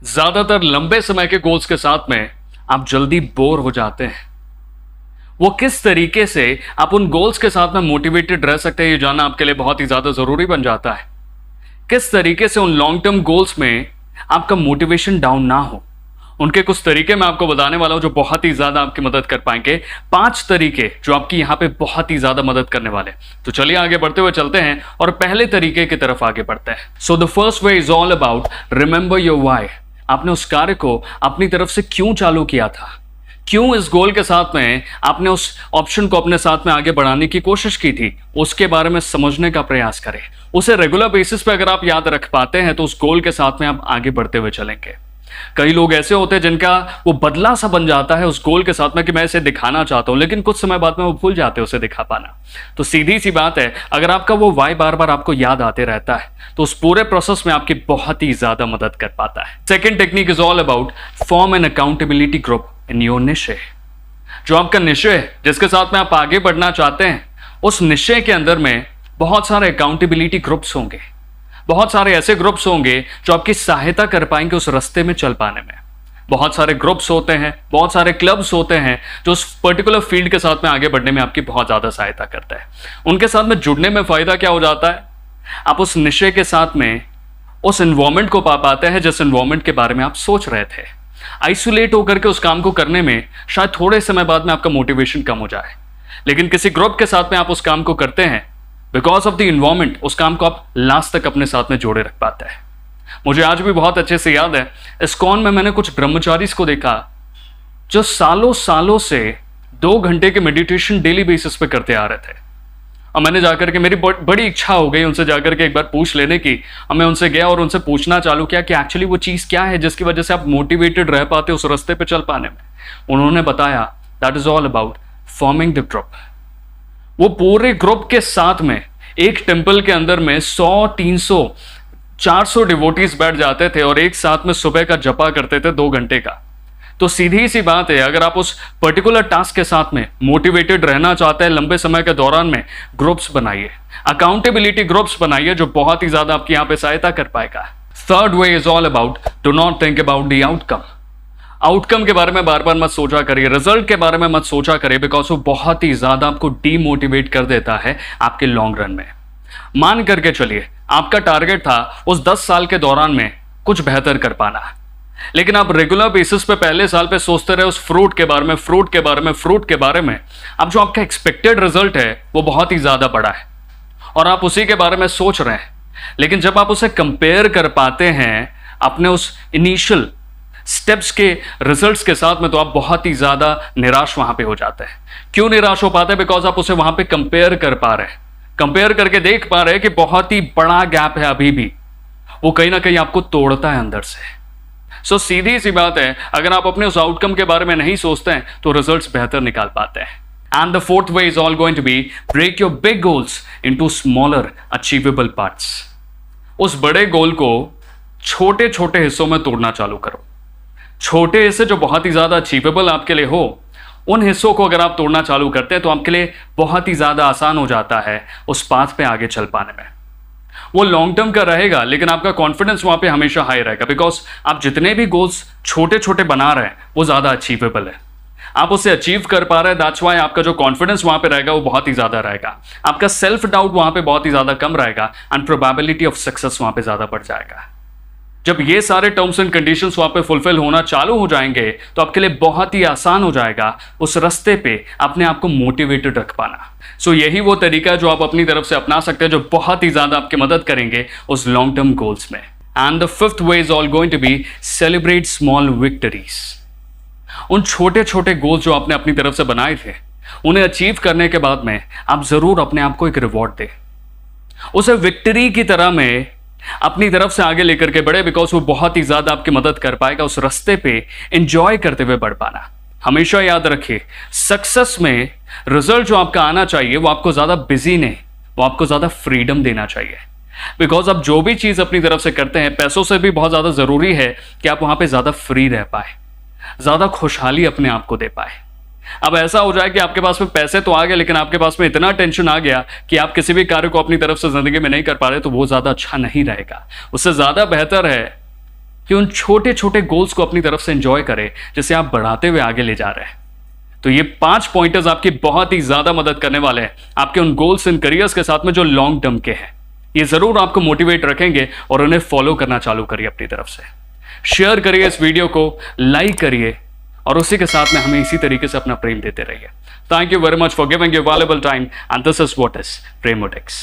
ज्यादातर लंबे समय के गोल्स के साथ में आप जल्दी बोर हो जाते हैं। वो किस तरीके से आप उन गोल्स के साथ में मोटिवेटेड रह सकते हैं, ये जानना आपके लिए बहुत ही ज्यादा जरूरी बन जाता है। किस तरीके से उन लॉन्ग टर्म गोल्स में आपका मोटिवेशन डाउन ना हो, उनके कुछ तरीके मैं आपको बताने वाला हूं जो बहुत ही ज्यादा आपकी मदद कर पाएंगे। 5 तरीके जो आपकी यहां पे बहुत ही ज्यादा मदद करने वाले। तो चलिए आगे बढ़ते हुए चलते हैं और पहले तरीके की तरफ आगे बढ़ते हैं। So the first way is all about remember your why. आपने उस कार्य को अपनी तरफ से क्यों चालू किया था, क्यों इस गोल के साथ में आपने उस ऑप्शन को अपने साथ में आगे बढ़ाने की कोशिश की थी, उसके बारे में समझने का प्रयास करें। उसे रेगुलर बेसिस पे अगर आप याद रख पाते हैं तो उस गोल के साथ में आप आगे बढ़ते हुए चलेंगे। कई लोग ऐसे होते हैं जिनका वो बदला सा बन जाता है उस गोल के साथ में कि मैं इसे दिखाना चाहता हूं, लेकिन कुछ समय बाद में वो भूल जाते हैं उसे दिखा पाना। तो सीधी सी बात है, अगर आपका वो वाई बार बार आपको याद आते रहता है तो उस पूरे प्रोसेस में आपकी बहुत ही ज्यादा मदद कर पाता है। Second technique is all about form an accountability group in your niche. जो आपका निश्चय है, जिसके साथ में आप आगे बढ़ना चाहते हैं, उस निश्चय के अंदर में बहुत सारे अकाउंटेबिलिटी ग्रुप्स होंगे। बहुत सारे ऐसे ग्रुप्स होंगे जो आपकी सहायता कर पाएंगे उस रास्ते में चल पाने में। बहुत सारे ग्रुप्स होते हैं, बहुत सारे क्लब्स होते हैं जो उस पर्टिकुलर फील्ड के साथ में आगे बढ़ने में आपकी बहुत ज्यादा सहायता करता है। उनके साथ में जुड़ने में फायदा क्या हो जाता है, आप उस निश्चय के साथ में उस एनवायरमेंट को पा पाते हैं जिस एनवायरमेंट के बारे में आप सोच रहे थे। आइसोलेट होकर के उस काम को करने में शायद थोड़े समय बाद में आपका मोटिवेशन कम हो जाए, लेकिन किसी ग्रुप के साथ में आप उस काम को करते हैं, बिकॉज ऑफ द इन्वायरमेंट उस काम को आप लास्ट तक अपने साथ में जोड़े रख पाते हैं। मुझे आज भी बहुत अच्छे से याद है, इस्कॉन में मैंने कुछ ब्रह्मचारी को देखा जो सालों सालों से 2 घंटे के मेडिटेशन डेली बेसिस पे करते आ रहे थे। और मैंने जाकर के, मेरी बड़ी इच्छा हो गई उनसे जाकर के एक बार पूछ लेने की। और मैं उनसे गया और उनसे पूछना चालू किया कि एक्चुअली वो चीज़ क्या है जिसकी वजह से आप मोटिवेटेड रह पाते उस रास्ते पे चल पाने में। उन्होंने बताया that is all about forming the group. वो पूरे ग्रुप के साथ में एक टेम्पल के अंदर में 100, 300, 400 डिवोटीज बैठ जाते थे और एक साथ में सुबह का जपा करते थे 2 घंटे का। तो सीधी सी बात है, अगर आप उस पर्टिकुलर टास्क के साथ में मोटिवेटेड रहना चाहते हैं लंबे समय के दौरान में, ग्रुप्स बनाइए, अकाउंटेबिलिटी ग्रुप्स बनाइए जो बहुत ही ज्यादा आपकी यहां पे सहायता कर पाएगा। Third way is all about do not think about the outcome. Outcome के बारे में बार बार मत सोचा करिए, रिजल्ट के बारे में मत सोचा करिए, बिकॉज वो बहुत ही ज्यादा आपको डीमोटिवेट कर देता है आपके लॉन्ग रन में। मान करके चलिए आपका टारगेट था उस 10 साल के दौरान में कुछ बेहतर कर पाना, लेकिन आप रेगुलर बेसिस पे पहले साल पे सोचते रहे उस फ्रूट के बारे में, फ्रूट के बारे में, फ्रूट के बारे में। अब जो आपका एक्सपेक्टेड रिजल्ट है वो बहुत ही ज्यादा बड़ा है और आप उसी के बारे में सोच रहे हैं, लेकिन जब आप उसे कंपेयर कर पाते हैं अपने उस इनिशियल स्टेप्स के रिजल्ट्स के साथ में, तो आप बहुत ही ज्यादा निराश वहां पे हो जाते हैं। क्यों निराश हो पाते हैं? बिकॉज आप उसे वहां पे कंपेयर कर पा रहे हैं, कंपेयर करके देख पा रहे हैं कि बहुत ही बड़ा गैप है अभी भी। वो कहीं ना कहीं आपको तोड़ता है अंदर से। सो सीधी सी बात है, अगर आप अपने उस आउटकम के बारे में नहीं सोचते हैं तो रिजल्ट्स बेहतर निकाल पाते हैं। And the fourth way is all going to be break your big goals into smaller achievable parts. उस बड़े गोल को छोटे छोटे हिस्सों में तोड़ना चालू करो। छोटे हिस्से जो बहुत ही ज्यादा अचीवेबल आपके लिए हो, उन हिस्सों को अगर आप तोड़ना चालू करते हैं तो आपके लिए बहुत ही ज्यादा आसान हो जाता है उस पाथ पे आगे चल पाने में। वो लॉन्ग टर्म का रहेगा, लेकिन आपका कॉन्फिडेंस वहां पे हमेशा हाई रहेगा, बिकॉज आप जितने भी गोल्स छोटे छोटे बना रहे हैं वो ज्यादा अचीवेबल है, आप उसे अचीव कर पा रहे हैं। दैट्स व्हाई आपका जो कॉन्फिडेंस वहां पे रहेगा वो बहुत ही ज्यादा रहेगा, आपका सेल्फ डाउट वहां पे बहुत ही ज्यादा कम रहेगा एंड प्रोबेबिलिटी ऑफ सक्सेस वहां पे ज्यादा बढ़ जाएगा। जब ये सारे टर्म्स एंड कंडीशंस वहां पे फुलफिल होना चालू हो जाएंगे तो आपके लिए बहुत ही आसान हो जाएगा उस रास्ते पे अपने आप को मोटिवेटेड रख पाना। सो यही वो तरीका है जो आप अपनी तरफ से अपना सकते हैं, जो बहुत ही ज्यादा आपकी मदद करेंगे उस लॉन्ग टर्म गोल्स में। And the fifth way is all going to be celebrate small victories. उन छोटे छोटे गोल्स जो आपने अपनी तरफ से बनाए थे, उन्हें अचीव करने के बाद में आप जरूर अपने आप को एक रिवॉर्ड दें, उसे विक्ट्री की तरह में अपनी तरफ से आगे लेकर के बढ़े, बिकॉज वो बहुत ही ज्यादा आपकी मदद कर पाएगा उस रास्ते पे एंजॉय करते हुए बढ़ पाना। हमेशा याद रखिए, सक्सेस में रिजल्ट जो आपका आना चाहिए वो आपको ज्यादा बिजी नहीं, वो आपको ज्यादा फ्रीडम देना चाहिए। बिकॉज आप जो भी चीज अपनी तरफ से करते हैं, पैसों से भी बहुत ज्यादा जरूरी है कि आप वहां पे ज्यादा फ्री रह पाए, ज्यादा खुशहाली अपने आप को दे पाए। अब ऐसा हो जाए कि आपके पास में पैसे तो आ गए, लेकिन आपके पास में इतना टेंशन आ गया कि आप किसी भी कार्य को अपनी तरफ से जिंदगी में नहीं कर पा रहे, तो वो ज्यादा अच्छा नहीं रहेगा। उससे ज्यादा बेहतर है कि उन छोटे छोटे गोल्स को अपनी तरफ से एंजॉय करें जिसे आप बढ़ाते हुए आगे ले जा रहे हैं। तो ये 5 पॉइंटर्स आपकी बहुत ही ज्यादा मदद करने वाले हैं आपके उन गोल्स इन करियर्स के साथ में जो लॉन्ग टर्म के हैं। ये जरूर आपको मोटिवेट रखेंगे और उन्हें फॉलो करना चालू करिए अपनी तरफ से। शेयर करिए इस वीडियो को, लाइक करिए और उसी के साथ में हमें इसी तरीके से अपना प्रेम देते रहिए। Thank you very much for giving your valuable time and this is what is प्रेमोटेक्स।